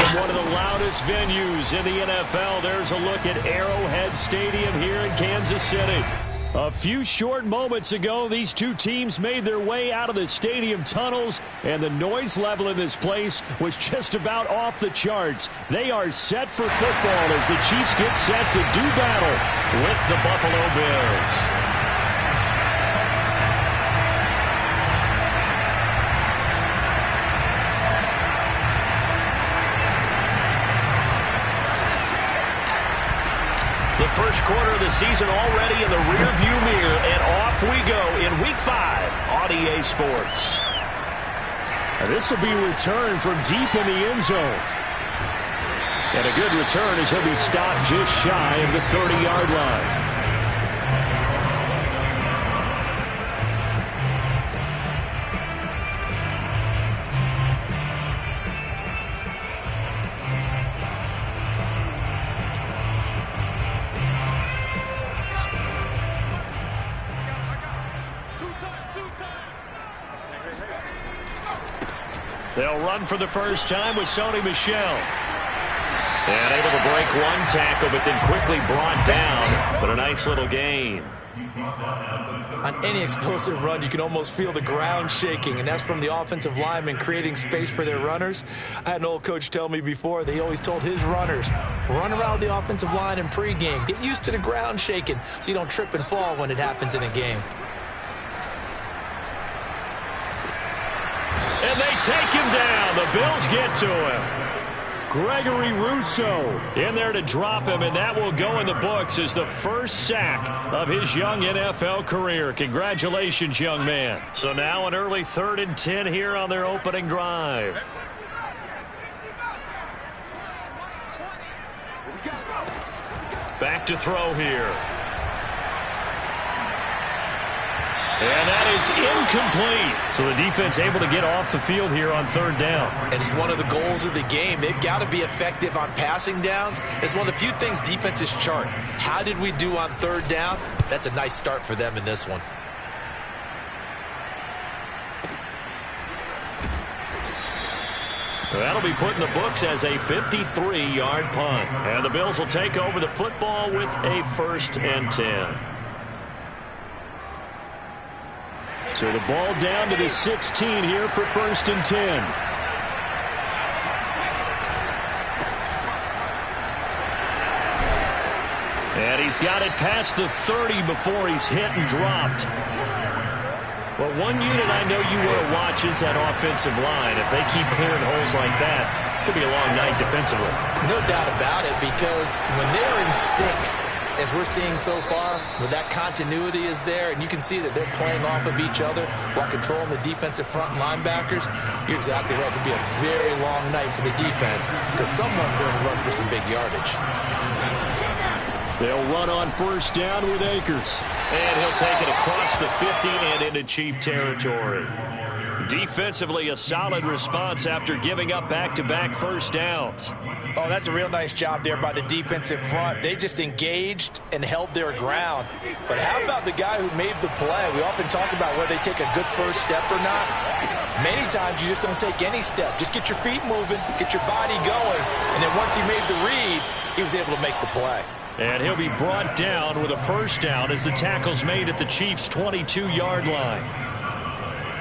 From one of the loudest venues in the NFL, there's a look at Arrowhead Stadium here in Kansas City. A few short moments ago, these two teams made their way out of the stadium tunnels, and the noise level in this place was just about off the charts. They are set for football as the Chiefs get set to do battle with the Buffalo Bills. The first quarter of the season already in the rearview mirror, and off we go in Week 5 on EA Sports. And this will be returned from deep in the end zone. And a good return as he'll be stopped just shy of the 30-yard line. They'll run for the first time with Sony Michel. And able to break one tackle, but then quickly brought down. But a nice little gain. On any explosive run, you can almost feel the ground shaking, and that's from the offensive linemen creating space for their runners. I had an old coach tell me before that he always told his runners, run around the offensive line in pregame. Get used to the ground shaking so you don't trip and fall when it happens in a game. And they take him down. The Bills get to him. Gregory Rousseau in there to drop him, and that will go in the books as the first sack of his young NFL career. Congratulations, young man. So now an early 3rd and 10 here on their opening drive. Back to throw here. And that is incomplete. So the defense able to get off the field here on 3rd down. And it's one of the goals of the game. They've got to be effective on passing downs. It's one of the few things defenses chart. How did we do on 3rd down? That's a nice start for them in this one. That'll be put in the books as a 53-yard punt. And the Bills will take over the football with a 1st and 10. So the ball down to the 16 here for 1st and 10. And he's got it past the 30 before he's hit and dropped. Well, one unit I know you want to watch is that offensive line. If they keep clearing holes like that, it could be a long night defensively. No doubt about it, because when they're in sync, as we're seeing so far, where that continuity is there, and you can see that they're playing off of each other while controlling the defensive front linebackers, you're exactly right. It could be a very long night for the defense because someone's going to run for some big yardage. They'll run on 1st down with Akers. And he'll take it across the 50 and into Chief territory. Defensively, a solid response after giving up back-to-back 1st downs. Oh, that's a real nice job there by the defensive front. They just engaged and held their ground. But how about the guy who made the play? We often talk about whether they take a good first step or not. Many times you just don't take any step. Just get your feet moving, get your body going, and then once he made the read, he was able to make the play. And he'll be brought down with a 1st down as the tackle's made at the Chiefs' 22-yard line.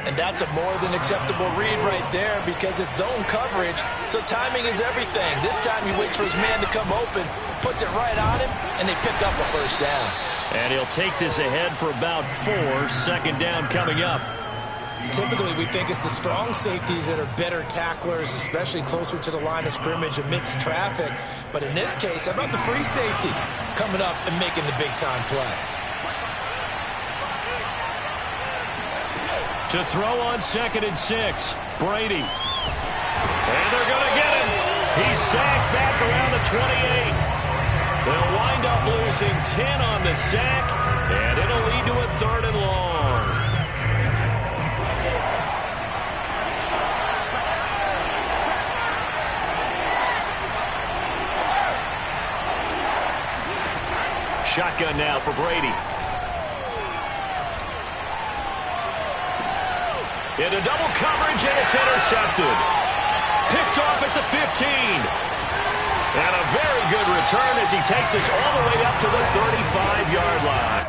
And that's a more than acceptable read right there because it's zone coverage, so timing is everything. This time he waits for his man to come open, puts it right on him, and they pick up the 1st down. And he'll take this ahead for about 4. 2nd down coming up. Typically, we think it's the strong safeties that are better tacklers, especially closer to the line of scrimmage amidst traffic. But in this case, how about the free safety coming up and making the big-time play? To throw on 2nd and 6, Brady. And they're going to get him. He's sacked back around the 28. They'll wind up losing 10 on the sack, and it'll lead to a 3rd and long. Shotgun now for Brady. Into double coverage, and it's intercepted. Picked off at the 15. And a very good return as he takes us all the way up to the 35-yard line.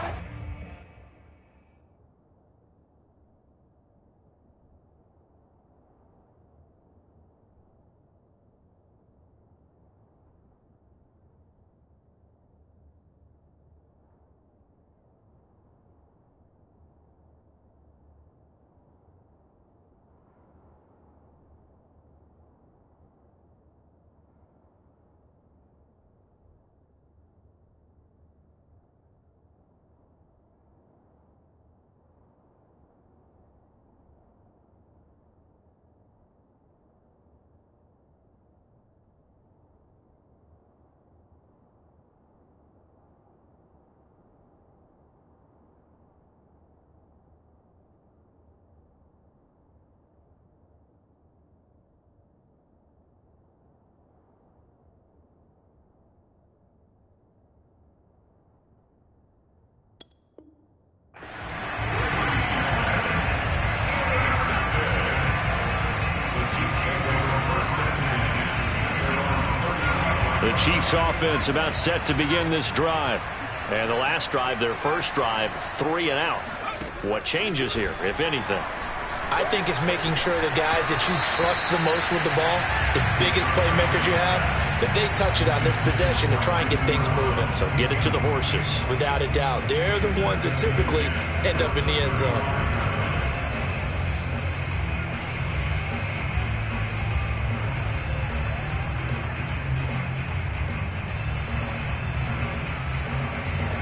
The Chiefs offense about set to begin this drive. And the last drive, their first drive, 3 and out. What changes here, if anything? I think it's making sure the guys that you trust the most with the ball, the biggest playmakers you have, that they touch it on this possession to try and get things moving. So get it to the horses. Without a doubt. They're the ones that typically end up in the end zone.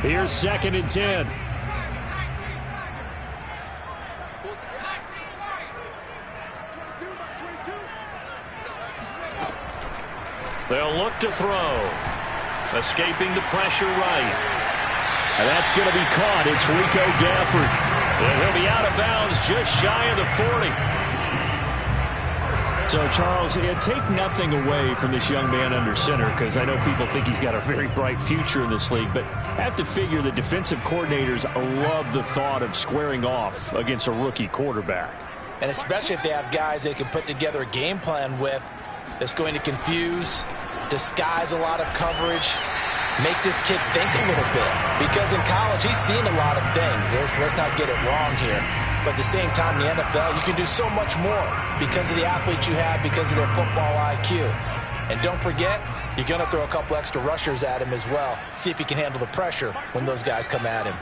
Here's 2nd and 10. They'll look to throw. Escaping the pressure right. And that's going to be caught. It's Rico Gafford. And he'll be out of bounds just shy of the 40. So, Charles, take nothing away from this young man under center, because I know people think he's got a very bright future in this league, but I have to figure the defensive coordinators love the thought of squaring off against a rookie quarterback. And especially if they have guys they can put together a game plan with that's going to confuse, disguise a lot of coverage, make this kid think a little bit. Because in college, he's seen a lot of things. Let's not get it wrong here. But at the same time, in the NFL, you can do so much more because of the athletes you have, because of their football IQ. And don't forget, you're going to throw a couple extra rushers at him as well. See if he can handle the pressure when those guys come at him.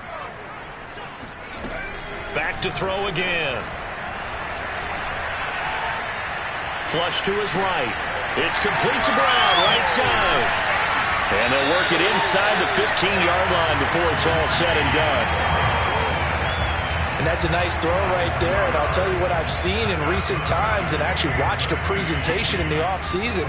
Back to throw again. Flush to his right. It's complete to Brown, right side. And they'll work it inside the 15-yard line before it's all said and done. And that's a nice throw right there. And I'll tell you what I've seen in recent times and actually watched a presentation in the offseason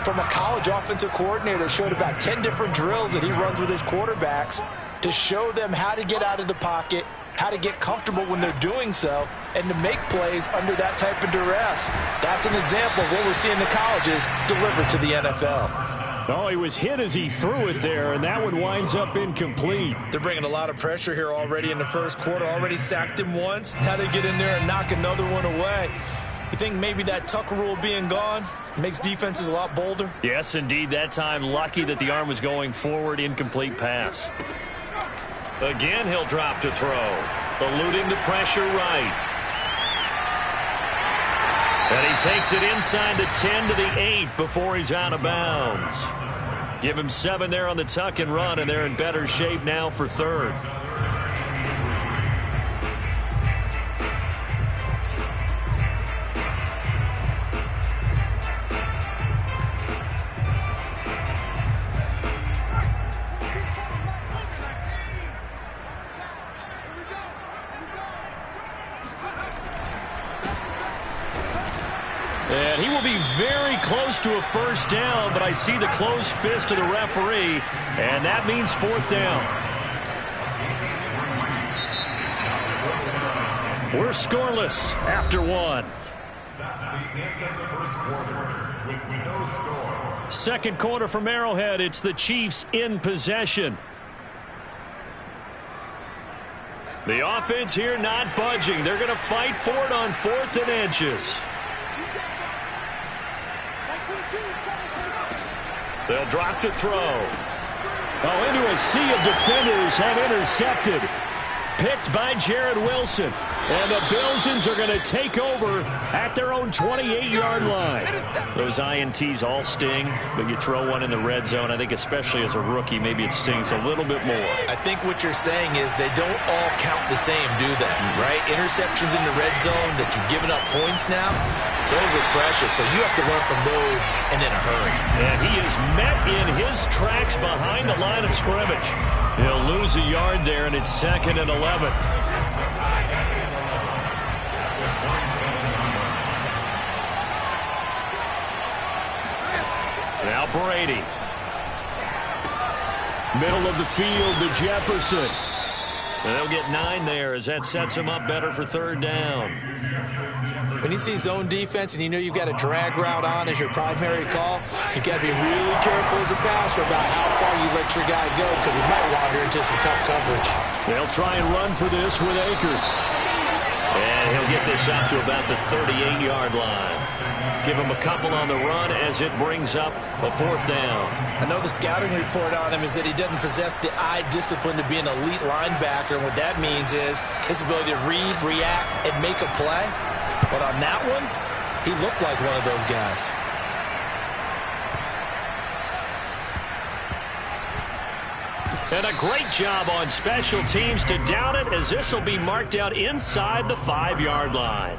from a college offensive coordinator that showed about 10 different drills that he runs with his quarterbacks to show them how to get out of the pocket, how to get comfortable when they're doing so, and to make plays under that type of duress. That's an example of what we're seeing the colleges deliver to the NFL. Oh, he was hit as he threw it there, and that one winds up incomplete. They're bringing a lot of pressure here already in the first quarter. Already sacked him once. Now they get in there and knock another one away. You think maybe that Tucker rule being gone makes defenses a lot bolder? Yes, indeed. That time, lucky that the arm was going forward. Incomplete pass. Again, he'll drop to throw. Eluding the pressure right. And he takes it inside the 10 to the 8 before he's out of bounds. Give him 7 there on the tuck and run, and they're in better shape now for third. And he will be very close to a first down, but I see the closed fist of the referee, and that means 4th down. We're scoreless after 1. That's the end of the first quarter with no score. Second quarter from Arrowhead. It's the Chiefs in possession. The offense here not budging. They're going to fight for it on 4th and inches. They'll drop to throw. Oh, into a sea of defenders have intercepted. Picked by Jared Wilson. And the Bilsons are going to take over at their own 28-yard line. Those INTs all sting, but you throw one in the red zone. I think especially as a rookie, maybe it stings a little bit more. I think what you're saying is they don't all count the same, do they? Right? Interceptions in the red zone that you've given up points now, those are precious. So you have to learn from those and in a hurry. And he is met in his tracks behind the line of scrimmage. He'll lose a yard there, and it's 2nd and 11. Now Brady. Middle of the field to Jefferson. And they'll get 9 there as that sets him up better for 3rd down. When you see zone defense and you know you've got a drag route on as your primary call, you've got to be really careful as a passer about how far you let your guy go because he might wander into some tough coverage. They'll try and run for this with Akers. And he'll get this up to about the 38-yard line. Give him a couple on the run as it brings up a 4th down. I know the scouting report on him is that he doesn't possess the eye discipline to be an elite linebacker. And what that means is his ability to read, react, and make a play. But on that one, he looked like one of those guys. And a great job on special teams to down it as this will be marked out inside the 5-yard line.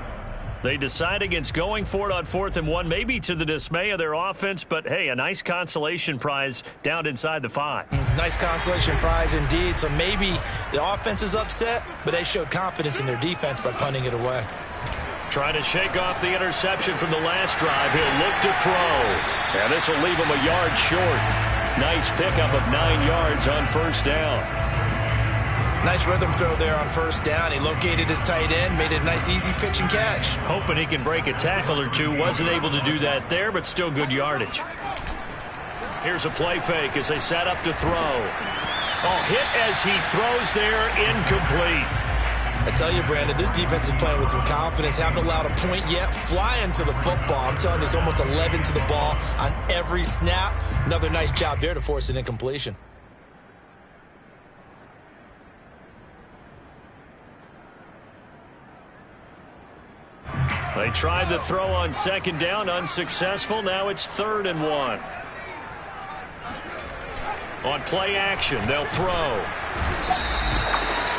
They decide against going for it on 4th and 1, maybe to the dismay of their offense, but hey, a nice consolation prize down inside the 5. Nice consolation prize indeed. So maybe the offense is upset, but they showed confidence in their defense by punting it away. Trying to shake off the interception from the last drive. He'll look to throw. And this will leave him a yard short. Nice pickup of 9 yards on 1st down. Nice rhythm throw there on 1st down. He located his tight end, made a nice easy pitch and catch. Hoping he can break a tackle or two. Wasn't able to do that there, but still good yardage. Here's a play fake as they set up to throw. Oh, hit as he throws there, incomplete. I tell you, Brandon, this defense is playing with some confidence. Haven't allowed a point yet. Flying to the football. I'm telling you, it's almost 11 to the ball on every snap. Another nice job there to force an incompletion. They tried the throw on 2nd down, unsuccessful. Now it's 3rd and 1. On play action, they'll throw.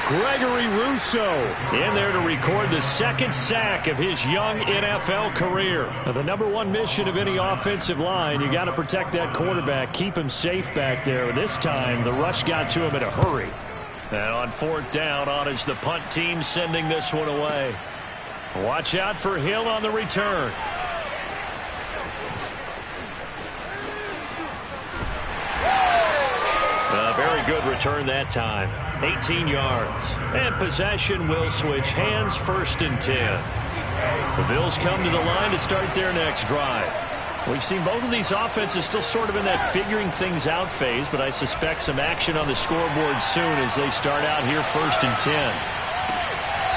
Gregory Rousseau in there to record the 2nd sack of his young NFL career. Now, the #1 mission of any offensive line, you got to protect that quarterback, keep him safe back there. This time, the rush got to him in a hurry. And on 4th down, on is the punt team sending this one away. Watch out for Hill on the return. A very good return that time. 18 yards. And possession will switch hands, 1st and 10. The Bills come to the line to start their next drive. We've seen both of these offenses still sort of in that figuring things out phase, but I suspect some action on the scoreboard soon as they start out here 1st and 10.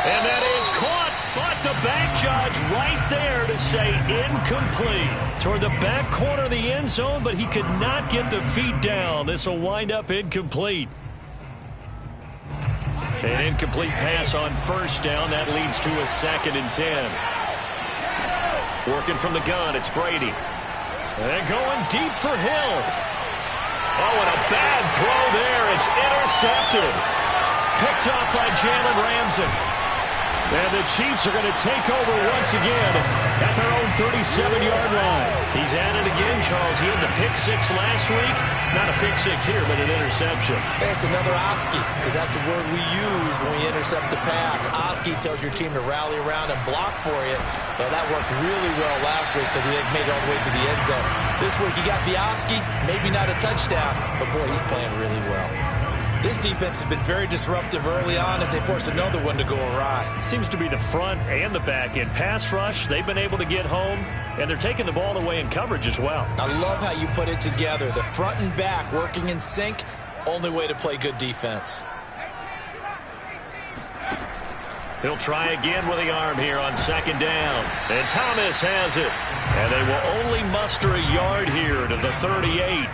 And that is caught, but the back judge right there to say incomplete. Toward the back corner of the end zone, but he could not get the feet down. This will wind up incomplete. An incomplete pass on 1st down. That leads to a 2nd and 10. Working from the gun, it's Brady. And going deep for Hill. Oh, and a bad throw there. It's intercepted. Picked off by Jalen Ramsey. And the Chiefs are going to take over once again at their own 37-yard line. He's at it again, Charles. He had the pick 6 last week. Not a pick 6 here, but an interception. Hey, it's another Oski, because that's the word we use when we intercept the pass. Oski tells your team to rally around and block for you. But that worked really well last week because he made it all the way to the end zone. This week he got the Oski, maybe not a touchdown, but boy, he's playing really well. This defense has been very disruptive early on as they force another one to go awry. It seems to be the front and the back end. Pass rush, they've been able to get home, and they're taking the ball away in coverage as well. I love how you put it together. The front and back working in sync, only way to play good defense. He'll try again with the arm here on 2nd down. And Thomas has it. And they will only muster a yard here to the 38.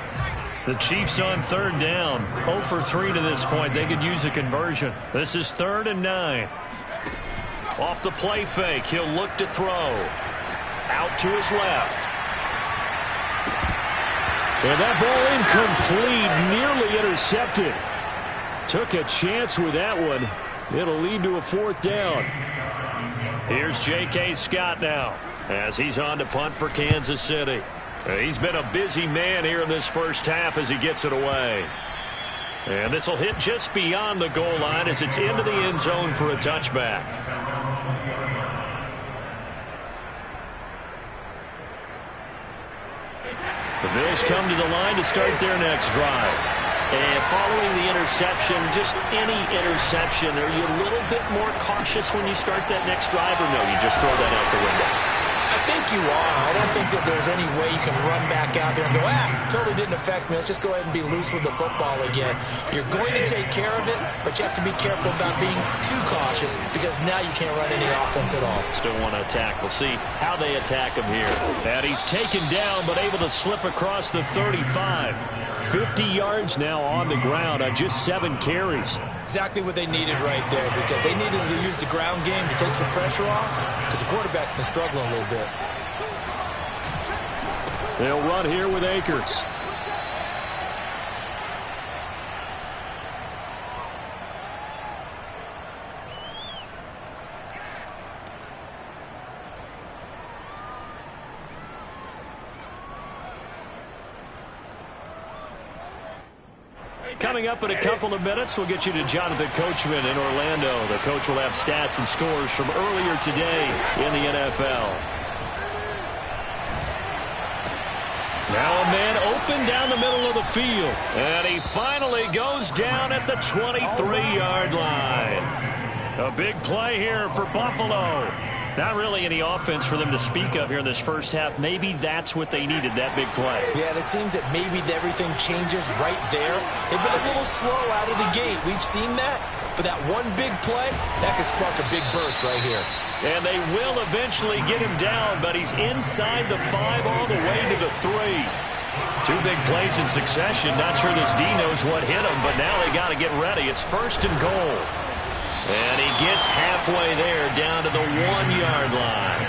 The Chiefs on third down. 0 for 3 to this point. They could use a conversion. This is 3rd and 9. Off the play fake. He'll look to throw. Out to his left. And that ball incomplete. Nearly intercepted. Took a chance with that one. It'll lead to a 4th down. Here's J.K. Scott now as he's on to punt for Kansas City. He's been a busy man here in this first half as he gets it away. And this will hit just beyond the goal line as it's into the end zone for a touchback. The Bills come to the line to start their next drive. And following the interception, just any interception, are you a little bit more cautious when you start that next drive, or no, you just throw that out the window? I think you are. I don't think that there's any way you can run back out there and go, totally didn't affect me. Let's just go ahead and be loose with the football again. You're going to take care of it, but you have to be careful about being too cautious because now you can't run any offense at all. Still want to attack. We'll see how they attack him here. And he's taken down, but able to slip across the 35. 50 yards now on the ground on just 7 carries. Exactly what they needed right there because they needed to use the ground game to take some pressure off because the quarterback's been struggling a little bit. They'll run here with Akers. Coming up in a couple of minutes, we'll get you to Jonathan Coachman in Orlando. The coach will have stats and scores from earlier today in the NFL. Now a man open down the middle of the field. And he finally goes down at the 23-yard line. A big play here for Buffalo. Not really any offense for them to speak of here in this first half. Maybe that's what they needed, that big play. Yeah, it seems that maybe everything changes right there. They've been a little slow out of the gate. We've seen that. But that one big play, that could spark a big burst right here. And they will eventually get him down, but he's inside the 5 all the way to the 3. 2 big plays in succession. Not sure this D knows what hit him, but now they got to get ready. It's 1st and goal. And he gets halfway there down to the 1-yard line.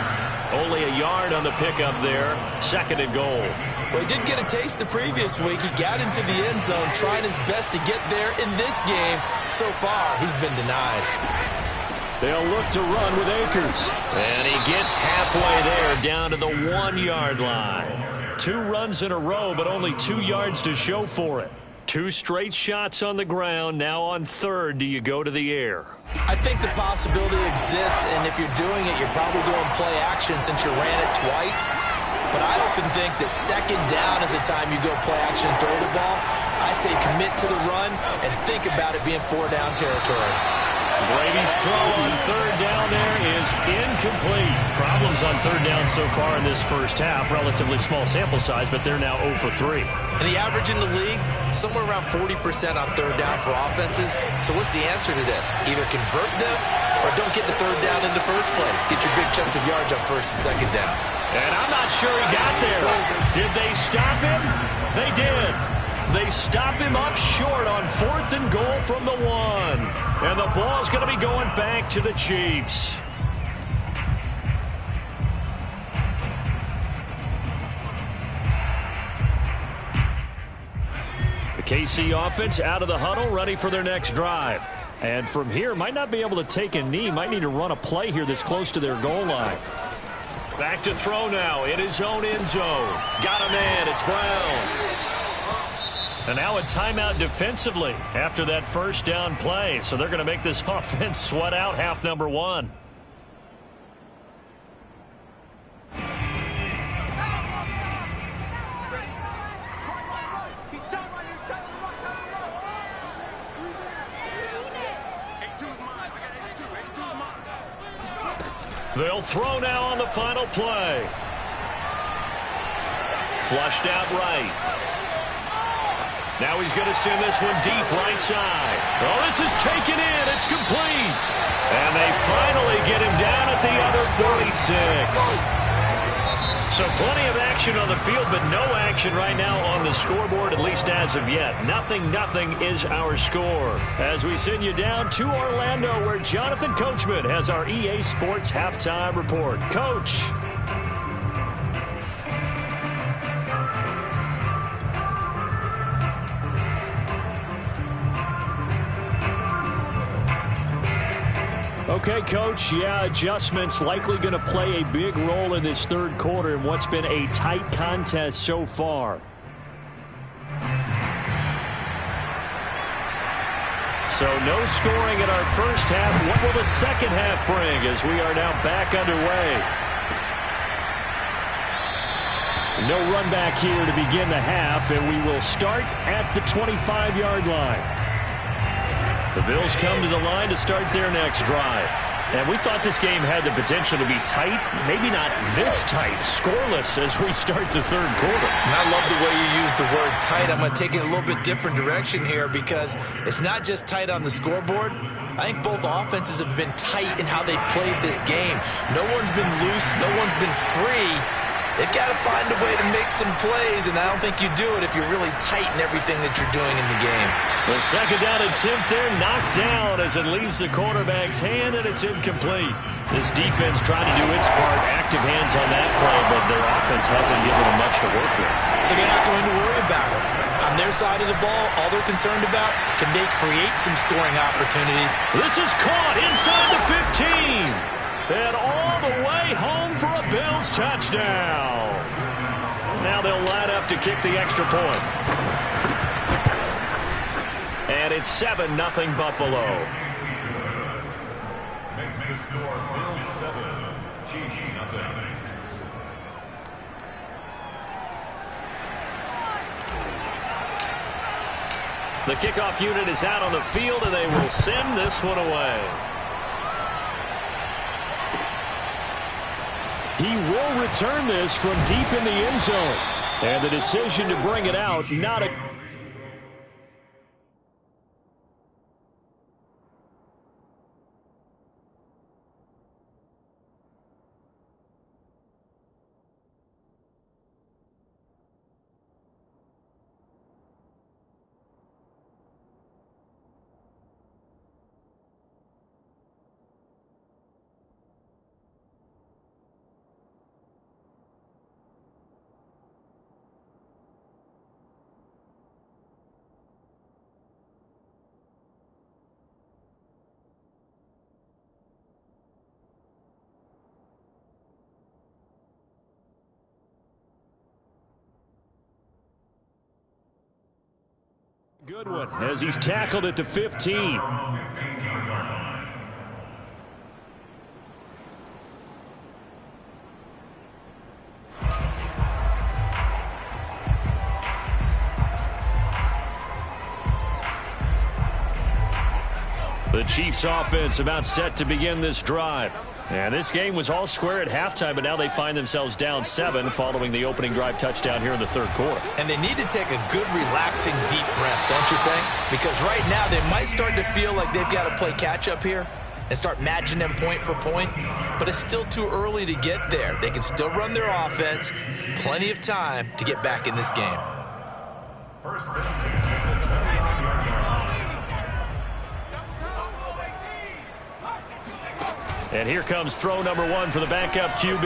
Only a yard on the pickup there. 2nd and goal. Well, he did get a taste the previous week. He got into the end zone trying his best to get there in this game. So far, he's been denied. They'll look to run with Akers. And he gets halfway there down to the 1-yard line. 2 runs in a row, but only 2 yards to show for it. 2 straight shots on the ground. Now on 3rd, do you go to the air? I think the possibility exists, and if you're doing it, you're probably going play action since you ran it twice. But I often think that 2nd down is the time you go play action and throw the ball. I say commit to the run and think about it being 4-down territory. Brady's throw on 3rd down there is incomplete. Problems on 3rd down so far in this first half. Relatively small sample size, but they're now 0 for 3. And the average in the league, somewhere around 40% on 3rd down for offenses. So what's the answer to this? Either convert them or don't get the 3rd down in the first place. Get your big chunks of yards on 1st and 2nd down. And I'm not sure he got there. Did they stop him? They did. They stop him up short on 4th and goal from the 1. And the ball's going to be going back to the Chiefs. The KC offense out of the huddle, ready for their next drive. And from here, might not be able to take a knee. Might need to run a play here this close to their goal line. Back to throw now in his own end zone. Got a man. It's Brown. And now a timeout defensively after that 1st down play. So they're going to make this offense sweat out half number 1. They'll throw now on the final play. Flushed out right. Now he's going to send this one deep right side. Oh, this is taken in. It's complete. And they finally get him down at the other 46. So plenty of action on the field, but no action right now on the scoreboard, at least as of yet. 0-0 is our score. As we send you down to Orlando, where Jonathan Coachman has our EA Sports halftime report. Coach. Okay, Coach, yeah, adjustments likely going to play a big role in this third quarter in what's been a tight contest so far. So no scoring in our first half. What will the second half bring as we are now back underway? No run back here to begin the half, and we will start at the 25-yard line. The Bills come to the line to start their next drive. And we thought this game had the potential to be tight, maybe not this tight, scoreless as we start the third quarter. And I love the way you use the word tight. I'm going to take it a little bit different direction here because it's not just tight on the scoreboard. I think both offenses have been tight in how they've played this game. No one's been loose. No one's been free. They've got to find a way to make some plays, and I don't think you do it if you're really tight in everything that you're doing in the game. The second down attempt there knocked down as it leaves the quarterback's hand, and it's incomplete. This defense trying to do its part, active hands on that play, but their offense hasn't given them much to work with. So they're not going to worry about it. On their side of the ball, all they're concerned about, can they create some scoring opportunities? This is caught inside the 15. And all the way home for a Bills touchdown. Now they'll line up to kick the extra point. And it's 7-0 Buffalo. Makes the score Bills 7, Chiefs 0. The kickoff unit is out on the field, and they will send this one away. He will return this from deep in the end zone. And the decision to bring it out, not a... Good one as he's tackled at the 15. The Chiefs offense about set to begin this drive. And this game was all square at halftime, but now they find themselves down 7 following the opening drive touchdown here in the third quarter. And they need to take a good, relaxing, deep breath, don't you think? Because right now they might start to feel like they've got to play catch-up here and start matching them point for point. But it's still too early to get there. They can still run their offense. Plenty of time to get back in this game. First down. And here comes throw number 1 for the backup QB.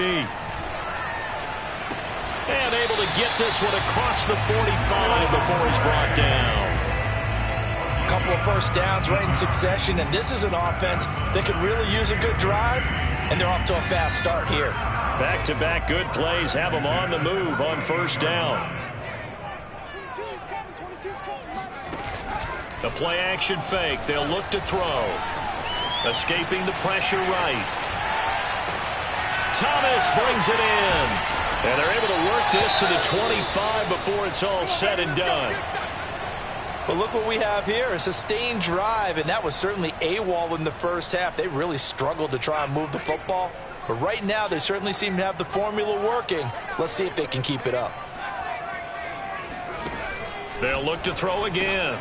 And able to get this one across the 45 before he's brought down. A couple of first downs right in succession, and this is an offense that could really use a good drive, and they're off to a fast start here. Back-to-back good plays have them on the move on first down. The play-action fake. They'll look to throw. Escaping the pressure right. Thomas brings it in. And they're able to work this to the 25 before it's all said and done. But look what we have here, a sustained drive, and that was certainly AWOL in the first half. They really struggled to try and move the football. But right now, they certainly seem to have the formula working. Let's see if they can keep it up. They'll look to throw again.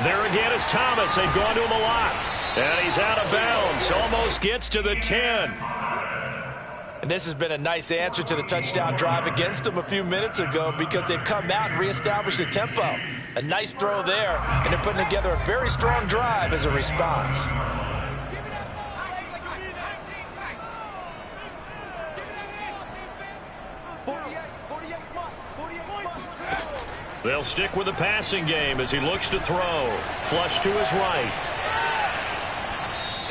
There again is Thomas. They've gone to him a lot. And he's out of bounds. Almost gets to the 10. And this has been a nice answer to the touchdown drive against them a few minutes ago because they've come out and reestablished the tempo. A nice throw there, and they're putting together a very strong drive as a response. They'll stick with the passing game as he looks to throw. Flush to his right.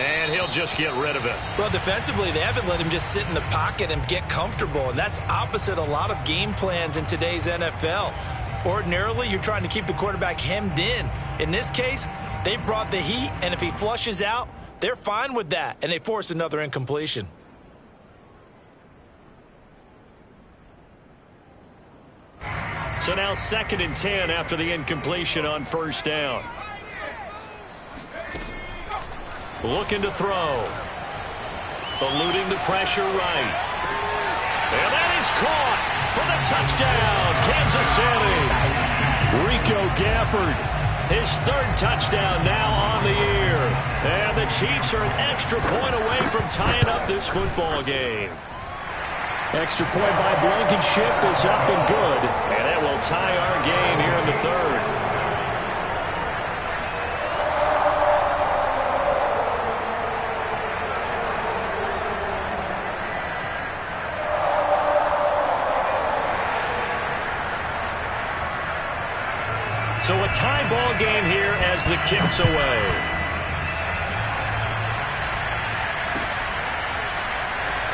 And he'll just get rid of it. Well, defensively, they haven't let him just sit in the pocket and get comfortable, and that's opposite a lot of game plans in today's NFL. Ordinarily, you're trying to keep the quarterback hemmed in. In this case, they brought the heat, and if he flushes out, they're fine with that, and they force another incompletion. So now 2nd and 10 after the incompletion on first down. Looking to throw. Eluding the pressure right. And that is caught for the touchdown, Kansas City. Rico Gafford, his 3rd touchdown now on the year. And the Chiefs are an extra point away from tying up this football game. Extra point by Blankenship is up and good. And it will tie our game here in the 3rd. So a tie ball game here as the kick's away.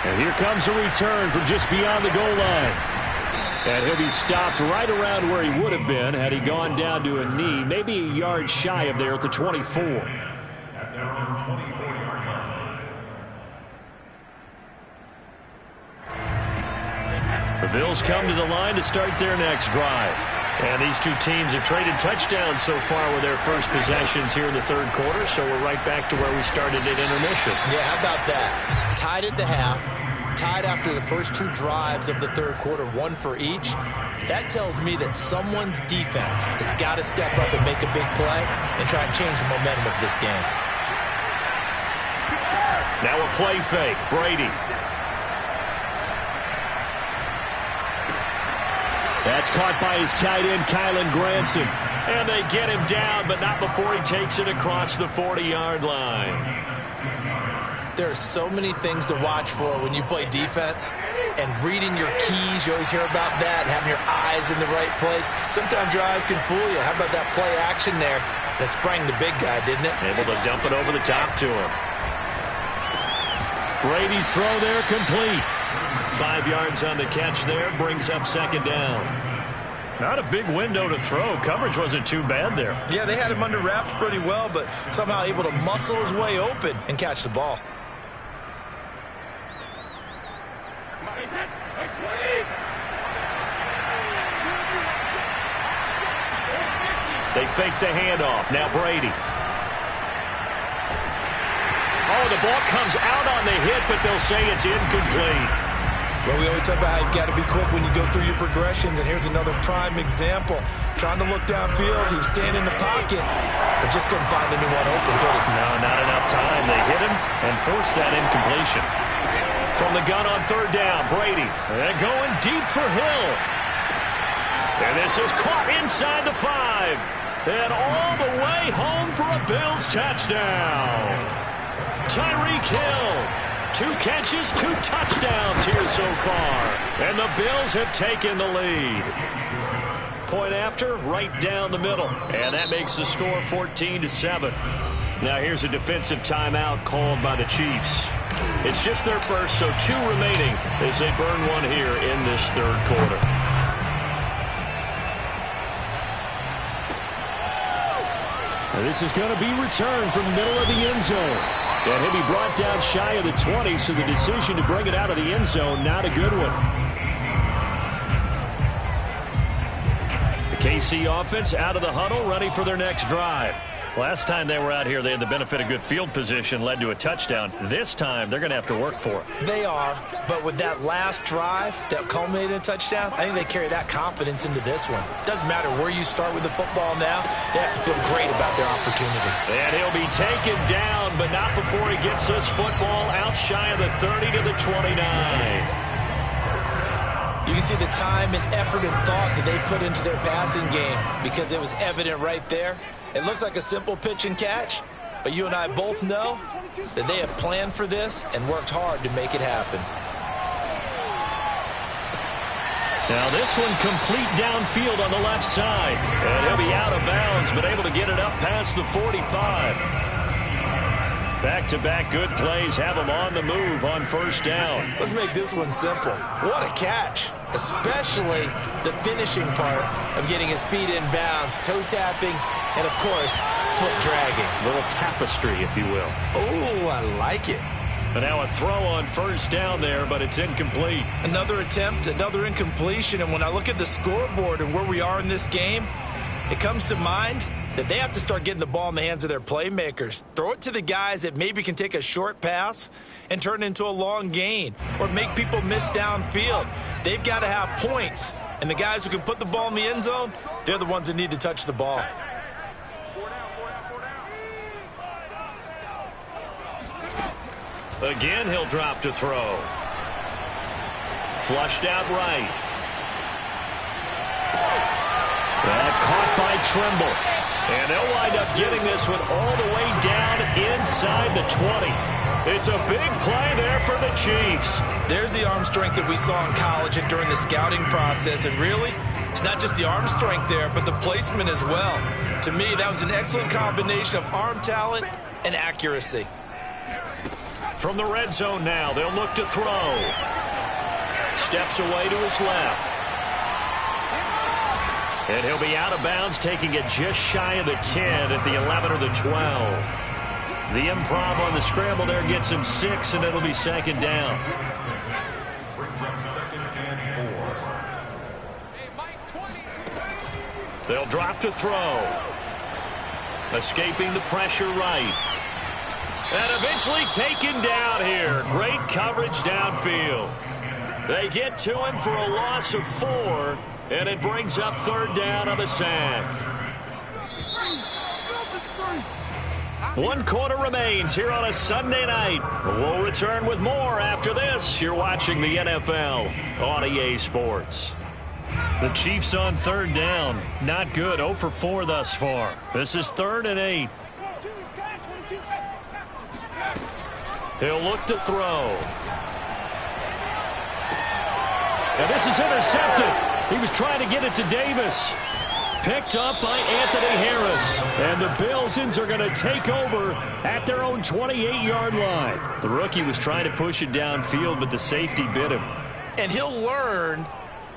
And here comes a return from just beyond the goal line. And he'll be stopped right around where he would have been had he gone down to a knee, maybe a yard shy of there at the 24. At their own 24-yard line. The Bills come to the line to start their next drive. And these two teams have traded touchdowns so far with their first possessions here in the 3rd quarter, so we're right back to where we started at intermission. Yeah, how about that? Tied at the half, tied after the first 2 drives of the 3rd quarter, 1 for each. That tells me that someone's defense has got to step up and make a big play and try and change the momentum of this game. Now a play fake, Brady. That's caught by his tight end, Kylen Granson. And they get him down, but not before he takes it across the 40-yard line. There are so many things to watch for when you play defense. And reading your keys, you always hear about that, and having your eyes in the right place. Sometimes your eyes can fool you. How about that play action there that sprang the big guy, didn't it? Able to dump it over the top to him. Brady's throw there complete. 5 yards on the catch there, brings up 2nd down. Not a big window to throw. Coverage wasn't too bad there. Yeah, they had him under wraps pretty well, but somehow able to muscle his way open and catch the ball. They fake the handoff. Now Brady. Oh, the ball comes out on the hit, but they'll say it's incomplete. Well, we always talk about how you've got to be quick when you go through your progressions, and here's another prime example. Trying to look downfield, he was standing in the pocket, but just couldn't find anyone open, could he? No, not enough time. They hit him and forced that incompletion. From the gun on 3rd down, Brady. And going deep for Hill. And this is caught inside the 5. And all the way home for a Bills touchdown. Tyreek Hill. 2 catches, 2 touchdowns here so far. And the Bills have taken the lead. Point after, right down the middle. And that makes the score 14-7. Now here's a defensive timeout called by the Chiefs. It's just their first, so 2 remaining as they burn 1 here in this 3rd quarter. And this is going to be returned from the middle of the end zone. And he'll be brought down shy of the 20, so the decision to bring it out of the end zone, not a good one. The KC offense out of the huddle, ready for their next drive. Last time they were out here, they had the benefit of good field position, led to a touchdown. This time, they're going to have to work for it. They are, but with that last drive that culminated in a touchdown, I think they carry that confidence into this one. Doesn't matter where you start with the football now, they have to feel great about their opportunity. And he'll be taken down, but not before he gets this football out shy of the 30 to the 29. You can see the time and effort and thought that they put into their passing game because it was evident right there. It looks like a simple pitch and catch, but you and I both know that they have planned for this and worked hard to make it happen. Now this one complete downfield on the left side. And he'll be out of bounds, but able to get it up past the 45. Back-to-back good plays have him on the move on first down. Let's make this one simple. What a catch, especially the finishing part of getting his feet in bounds, toe tapping, and of course, foot dragging. Little tapestry, if you will. Oh, I like it. But now a throw on first down there, but it's incomplete. Another attempt, another incompletion, and when I look at the scoreboard and where we are in this game, it comes to mind that they have to start getting the ball in the hands of their playmakers. Throw it to the guys that maybe can take a short pass and turn it into a long gain or make people miss downfield. They've got to have points, and the guys who can put the ball in the end zone, they're the ones that need to touch the ball. Again, he'll drop to throw. Flushed out right. That caught by Trimble. And they'll wind up getting this one all the way down inside the 20. It's a big play there for the Chiefs. There's the arm strength that we saw in college and during the scouting process. And really, it's not just the arm strength there, but the placement as well. To me, that was an excellent combination of arm talent and accuracy. From the red zone now, they'll look to throw. Steps away to his left. And he'll be out of bounds, taking it just shy of the 10 at the 11 or the 12. The improv on the scramble there gets him 6, and it'll be second down. Brings up 2nd and 4. They'll drop to throw. Escaping the pressure right. And eventually taken down here. Great coverage downfield. They get to him for a loss of 4. And it brings up third down on a sack. 1 quarter remains here on a Sunday night. We'll return with more after this. You're watching the NFL on EA Sports. The Chiefs on third down. Not good. 0 for 4 thus far. This is 3rd and 8. He'll look to throw. And this is intercepted. He was trying to get it to Davis. Picked up by Anthony Harris. And the Bilsons are going to take over at their own 28-yard line. The rookie was trying to push it downfield, but the safety bit him. And he'll learn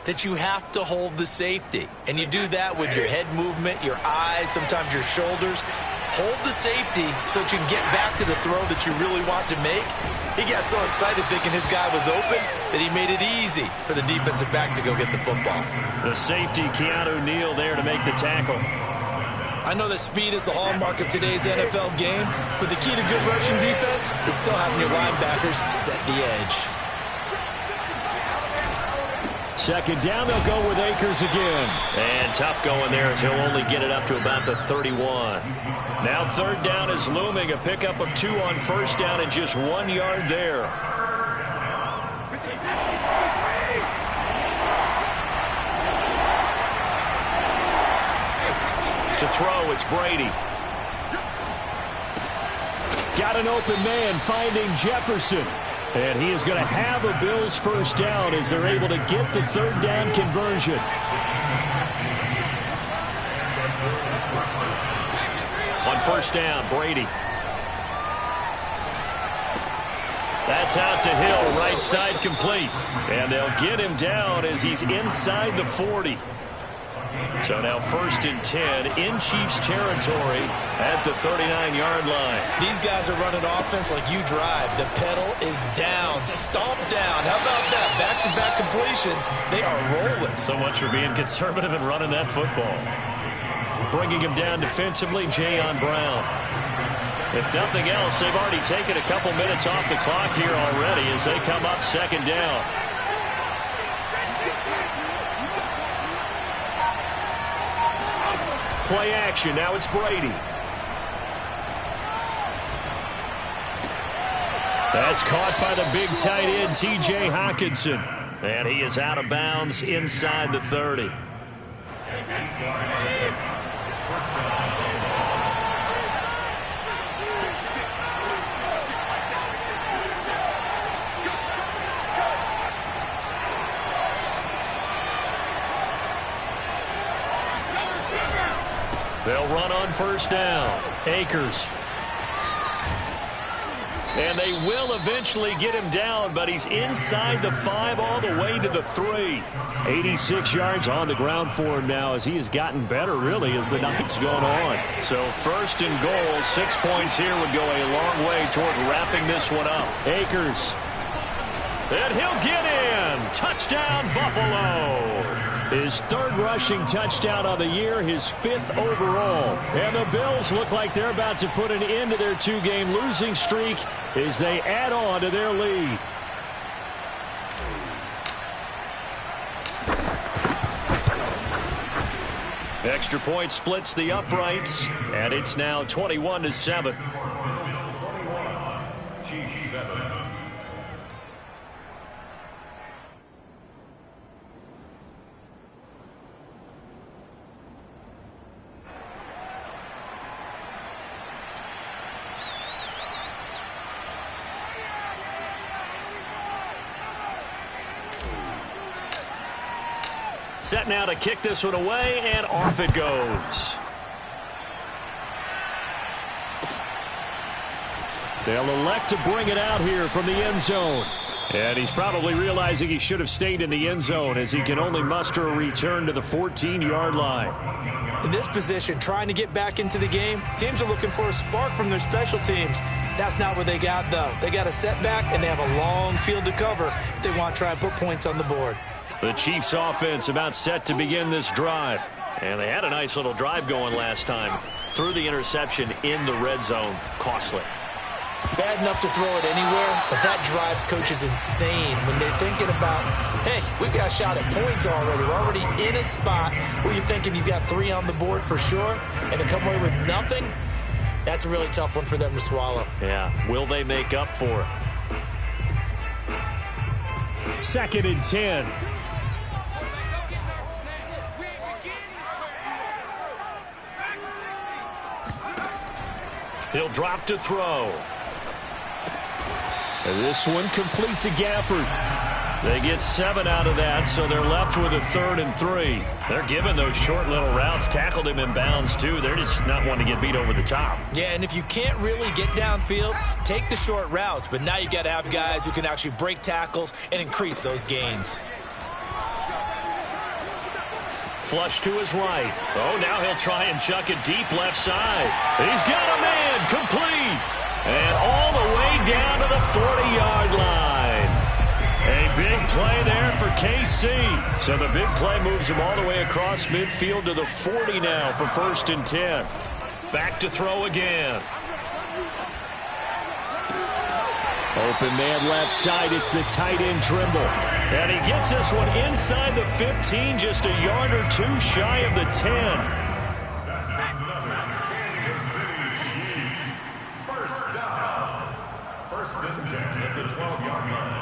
that you have to hold the safety. And you do that with your head movement, your eyes, sometimes your shoulders. Hold the safety so that you can get back to the throw that you really want to make. He got so excited thinking his guy was open that he made it easy for the defensive back to go get the football. The safety, Keanu Neal, there to make the tackle. I know that speed is the hallmark of today's NFL game, but the key to good rushing defense is still having your linebackers set the edge. Second down, they'll go with Akers again. And tough going there as he'll only get it up to about the 31. Now third down is looming. A pickup of 2 on first down and just 1 yard there. To throw, it's Brady. Got an open man, finding Jefferson. And he is going to have a Bills first down as they're able to get the third down conversion. On first down, Brady. That's out to Hill, right side complete. And they'll get him down as he's inside the 40. So now 1st and 10 in Chiefs territory at the 39-yard line. These guys are running offense like you drive. The pedal is down, stomp down. How about that? Back-to-back completions. They are rolling. So much for being conservative and running that football. Bringing him down defensively, Jayon Brown. If nothing else, they've already taken a couple minutes off the clock here already as they come up second down. Play action. Now it's Brady. That's caught by the big tight end, T.J. Hockenson. And he is out of bounds inside the 30. They'll run on first down. Akers. And they will eventually get him down, but he's inside the 5 all the way to the 3. 86 yards on the ground for him now as he has gotten better, really, as the night's gone on. So first and goal, 6 points here would go a long way toward wrapping this one up. Akers. And he'll get in. Touchdown, Buffalo. His 3rd rushing touchdown of the year, his 5th overall. And the Bills look like they're about to put an end to their 2-game losing streak as they add on to their lead. Extra point splits the uprights, and it's now 21-7. Chiefs 7. Set now to kick this one away, and off it goes. They'll elect to bring it out here from the end zone. And he's probably realizing he should have stayed in the end zone as he can only muster a return to the 14-yard line. In this position, trying to get back into the game, teams are looking for a spark from their special teams. That's not what they got, though. They got a setback, and they have a long field to cover if they want to try and put points on the board. The Chiefs offense about set to begin this drive. And they had a nice little drive going last time. Threw the interception in the red zone. Costly. Bad enough to throw it anywhere, but that drives coaches insane when they're thinking about, hey, we've got a shot at points already. We're already in a spot where you're thinking you've got 3 on the board for sure, and to come away with nothing, that's a really tough one for them to swallow. Yeah, will they make up for it? 2nd and 10. He'll drop to throw. And this one complete to Gafford. They get 7 out of that, so they're left with a 3rd and 3. They're giving those short little routes. Tackled him in bounds, too. They're just not wanting to get beat over the top. Yeah, and if you can't really get downfield, take the short routes. But now you got to have guys who can actually break tackles and increase those gains. Flush to his right. Oh, now he'll try and chuck it deep left side. He's got a man complete. And all the way down to the 40-yard line. A big play there for KC. So the big play moves him all the way across midfield to the 40 now for 1st and 10. Back to throw again. Open man left side. It's the tight end Trimble. And he gets this one inside the 15, just a yard or 2 shy of the 10. That's another Kansas City Chiefs. First down. 1st and 10 at the 12-yard line.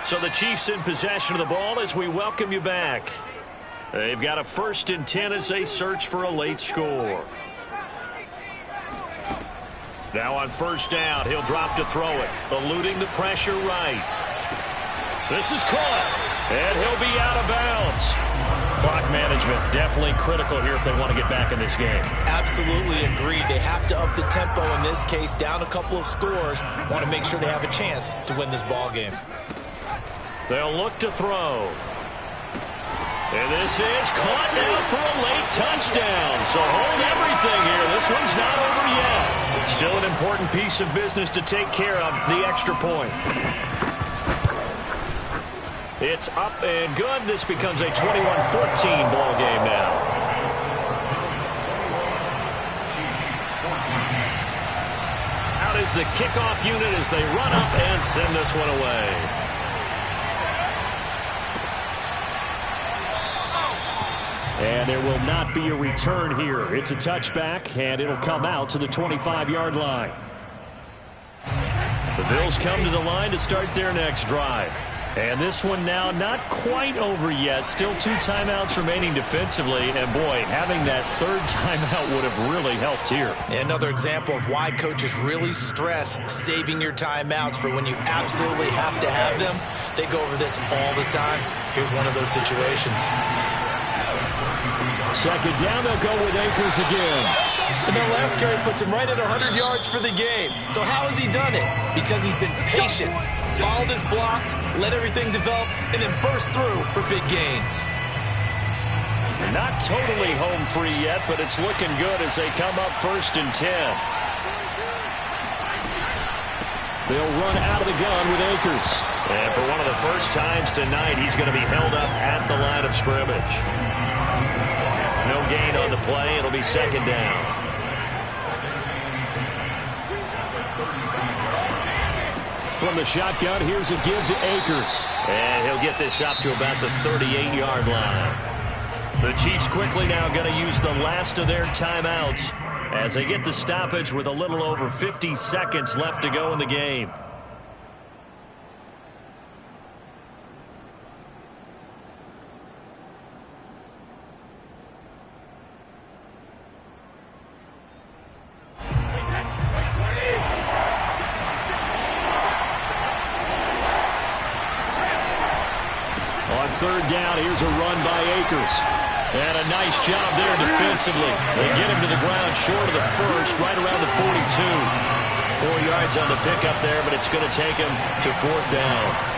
So the Chiefs in possession of the ball as we welcome you back. They've got a 1st and 10 as they search for a late score. Now on first down, he'll drop to throw it, eluding the pressure right. This is caught, and he'll be out of bounds. Clock management definitely critical here if they want to get back in this game. Absolutely agreed. They have to up the tempo in this case, down a couple of scores. Want to make sure they have a chance to win this ball game. They'll look to throw. And this is caught now for a late touchdown. So hold everything here. This one's not over yet. Still an important piece of business to take care of, the extra point. It's up and good. This becomes a 21-14 ball game now. Out is the kickoff unit as they run up and send this one away. And there will not be a return here. It's a touchback, and it'll come out to the 25-yard line. The Bills come to the line to start their next drive. And this one now not quite over yet. Still 2 timeouts remaining defensively. And, boy, having that 3rd timeout would have really helped here. Another example of why coaches really stress saving your timeouts for when you absolutely have to have them. They go over this all the time. Here's one of those situations. Second down, they'll go with Akers again. And that last carry puts him right at 100 yards for the game. So how has he done it? Because he's been patient, followed his blocks, let everything develop, and then burst through for big gains. They're not totally home free yet, but it's looking good as they come up 1st and 10. They'll run out of the gun with Akers. And for one of the first times tonight, he's going to be held up at the line of scrimmage. No gain on the play. It'll be 2nd down. From the shotgun, here's a give to Akers. And he'll get this up to about the 38-yard line. The Chiefs quickly now going to use the last of their timeouts as they get the stoppage with a little over 50 seconds left to go in the game. On 3rd down, here's a run by Akers. And a nice job there defensively. They get him to the ground short of the 1st, right around the 42. 4 yards on the pickup there, but it's going to take him to 4th down.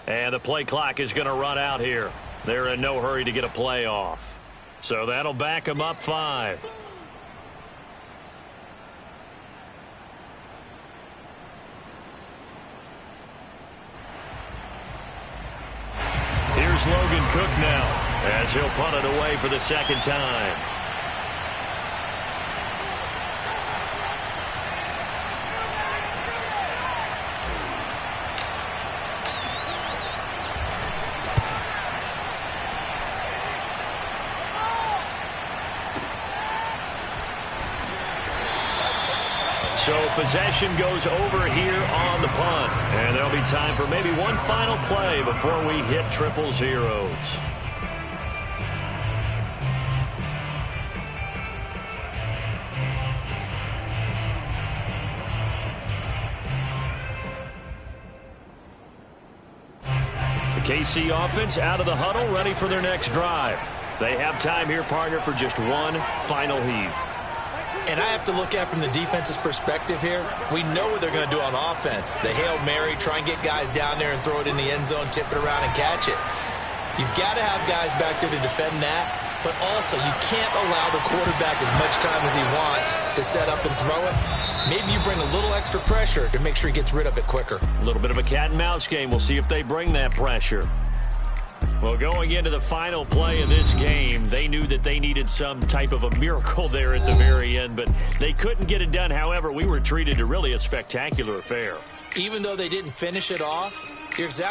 And the play clock is going to run out here. They're in no hurry to get a play off. So that'll back them up 5. Here's Logan Cook now as he'll punt it away for the 2nd time. So possession goes over here on the punt. And there'll be time for maybe one final play before we hit 000. The KC offense out of the huddle, ready for their next drive. They have time here, partner, for just one final heave. And I have to look at it from the defense's perspective here. We know what they're going to do on offense. The Hail Mary, try and get guys down there and throw it in the end zone, tip it around and catch it. You've got to have guys back there to defend that, but also you can't allow the quarterback as much time as he wants to set up and throw it. Maybe you bring a little extra pressure to make sure he gets rid of it quicker. A little bit of a cat and mouse game. We'll see if they bring that pressure. Well, going into the final play of this game, they knew that they needed some type of a miracle there at the very end, but they couldn't get it done. However, we were treated to really a spectacular affair. Even though they didn't finish it off, you're exactly